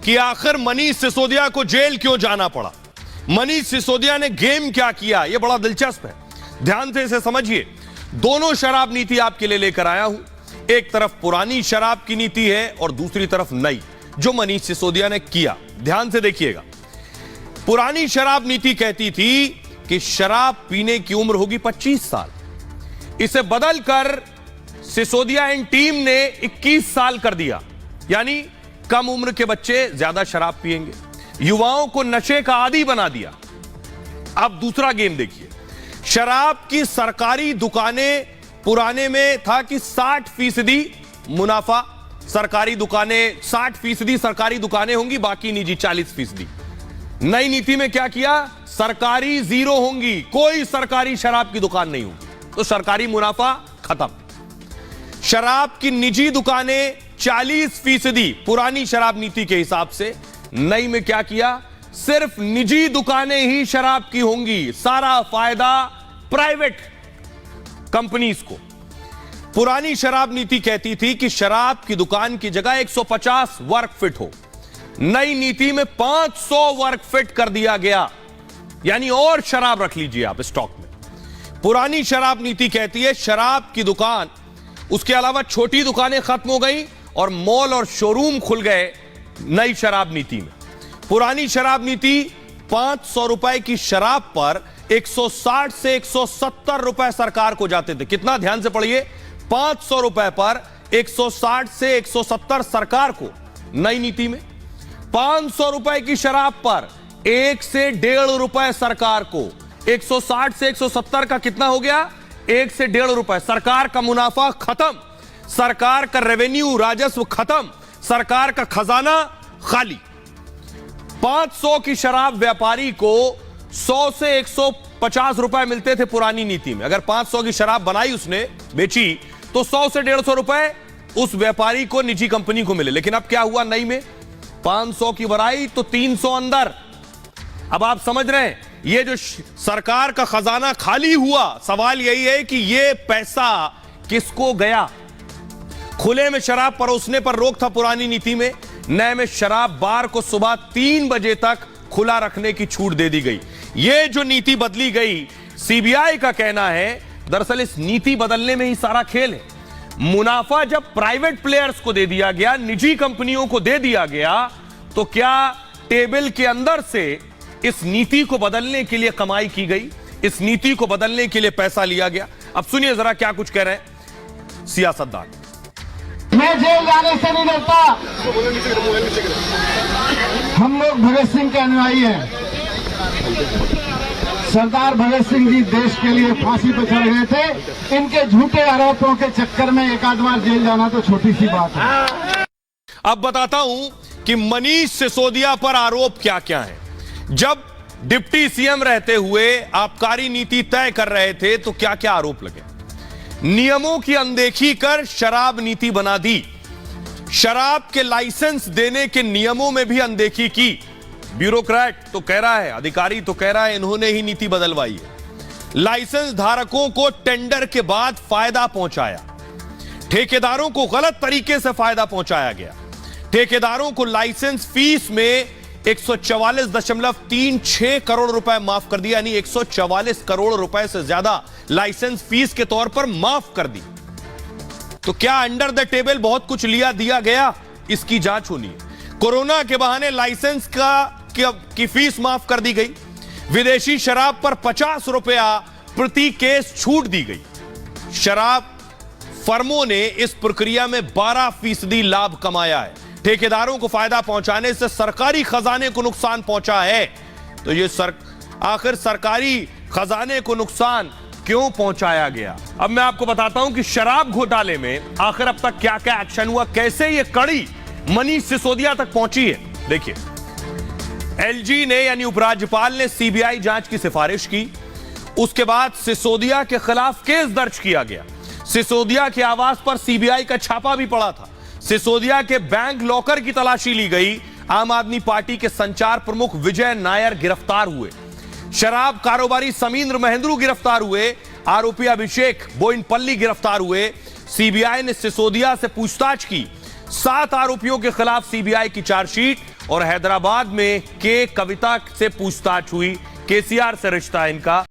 कि आखिर मनीष सिसोदिया को जेल क्यों जाना पड़ा, मनीष सिसोदिया ने गेम क्या किया। यह बड़ा दिलचस्प है, ध्यान से इसे समझिए। दोनों शराब नीति आपके लिए लेकर आया हूं। एक तरफ पुरानी शराब की नीति है और दूसरी तरफ नई, जो मनीष सिसोदिया ने किया। ध्यान से देखिएगा। पुरानी शराब नीति कहती थी कि शराब पीने की उम्र होगी 25 साल। इसे बदलकर सिसोदिया एंड टीम ने 21 साल कर दिया, यानी कम उम्र के बच्चे ज्यादा शराब पिएंगे, युवाओं को नशे का आदी बना दिया। अब दूसरा गेम देखिए। शराब की सरकारी दुकानें, पुराने में था कि 60% मुनाफा, सरकारी दुकानें 60% सरकारी दुकानें होंगी, बाकी निजी 40%। नई नीति में क्या किया, सरकारी 0 होंगी, कोई सरकारी शराब की दुकान नहीं होगी, तो सरकारी मुनाफा खत्म। शराब की निजी दुकानें 40% पुरानी शराब नीति के हिसाब से। नई में क्या किया, सिर्फ निजी दुकानें ही शराब की होंगी, सारा फायदा प्राइवेट कंपनीज को। पुरानी शराब नीति कहती थी कि शराब की दुकान की जगह 150 वर्ग फीट हो, नई नीति में 500 वर्ग फीट कर दिया गया, यानी और शराब रख लीजिए आप स्टॉक में। पुरानी शराब नीति कहती है शराब की दुकान, उसके अलावा छोटी दुकानें खत्म हो गई और मॉल और शोरूम खुल गए नई शराब नीति में। पुरानी शराब नीति 500 रुपए की शराब पर 160 से 170 रुपए सरकार को जाते थे। कितना, ध्यान से पढ़िए, 500 रुपए पर 160 से 170 सरकार को। नई नीति में 500 रुपए की शराब पर 1 से 1.5 रुपए सरकार को। 160 से 170 का कितना हो गया, 1 से 1.5 रुपए। सरकार का मुनाफा खत्म, सरकार का रेवेन्यू राजस्व खत्म, सरकार का खजाना खाली। 500 की शराब व्यापारी को 100 से 150 रुपए मिलते थे पुरानी नीति में। अगर 500 की शराब बनाई उसने, बेची, तो 100 से 150 रुपए उस व्यापारी को, निजी कंपनी को मिले। लेकिन अब क्या हुआ नई में, 500 की बढ़ाई तो 300 अंदर। अब आप समझ रहे हैं, ये जो सरकार का खजाना खाली हुआ, सवाल यही है कि ये पैसा किसको गया। खुले में शराब परोसने पर रोक था पुरानी नीति में, नए में शराब बार को सुबह 3 बजे तक खुला रखने की छूट दे दी गई। ये जो नीति बदली गई, सीबीआई का कहना है दरअसल इस नीति बदलने में ही सारा खेल है। मुनाफा जब प्राइवेट प्लेयर्स को दे दिया गया, निजी कंपनियों को दे दिया गया, तो क्या टेबल के अंदर से इस नीति को बदलने के लिए कमाई की गई, इस नीति को बदलने के लिए पैसा लिया गया। अब सुनिए जरा क्या कुछ कह रहे हैं सियासतदान। मैं जेल जाने से नहीं डरता, हम लोग भगत सिंह के अनुयायी हैं। सरदार भगत सिंह जी देश के लिए फांसी पर चढ़ गए थे, इनके झूठे आरोपों के चक्कर में एक आध बार जेल जाना तो छोटी सी बात है। अब बताता हूं कि मनीष सिसोदिया पर आरोप क्या क्या है। जब डिप्टी सीएम रहते हुए आबकारी नीति तय कर रहे थे तो क्या क्या आरोप लगे। नियमों की अनदेखी कर शराब नीति बना दी, शराब के लाइसेंस देने के नियमों में भी अनदेखी की। ब्यूरोक्रेट तो कह रहा है, अधिकारी तो कह रहा है इन्होंने ही नीति बदलवाई है। लाइसेंस धारकों को टेंडर के बाद फायदा पहुंचाया, ठेकेदारों को गलत तरीके से फायदा पहुंचाया गया। ठेकेदारों को लाइसेंस फीस में 144.36 करोड़ रुपए माफ कर दिया, यानी 144 करोड़ रुपए से ज्यादा लाइसेंस फीस के तौर पर माफ कर दी। तो क्या अंडर द टेबल बहुत कुछ दिया गया, इसकी जांच होनी है। कोरोना के बहाने लाइसेंस की फीस माफ कर दी गई। विदेशी शराब पर 50 रुपया प्रति केस छूट दी गई। शराब फर्मों ने इस प्रक्रिया में 12% लाभ कमाया है। ठेकेदारों को फायदा पहुंचाने से सरकारी खजाने को नुकसान पहुंचा है। तो ये आखिर सरकारी खजाने को नुकसान क्यों पहुंचाया गया। अब मैं आपको बताता हूं कि शराब घोटाले में आखिर अब तक क्या क्या एक्शन हुआ, कैसे ये कड़ी मनीष सिसोदिया तक पहुंची है। देखिए, एलजी ने यानी उपराज्यपाल ने सीबीआई जांच की सिफारिश की। उसके बाद सिसोदिया के खिलाफ केस दर्ज किया गया। सिसोदिया के आवास पर सीबीआई का छापा भी पड़ा था। सिसोदिया के बैंक लॉकर की तलाशी ली गई। आम आदमी पार्टी के संचार प्रमुख विजय नायर गिरफ्तार हुए। शराब कारोबारी समींद्र महेंद्रू गिरफ्तार हुए। आरोपी अभिषेक बोइनपल्ली गिरफ्तार हुए। सीबीआई ने सिसोदिया से पूछताछ की। 7 आरोपियों के खिलाफ सीबीआई की चार्जशीट और हैदराबाद में के कविता से पूछताछ हुई, केसीआर से रिश्ता है इनका।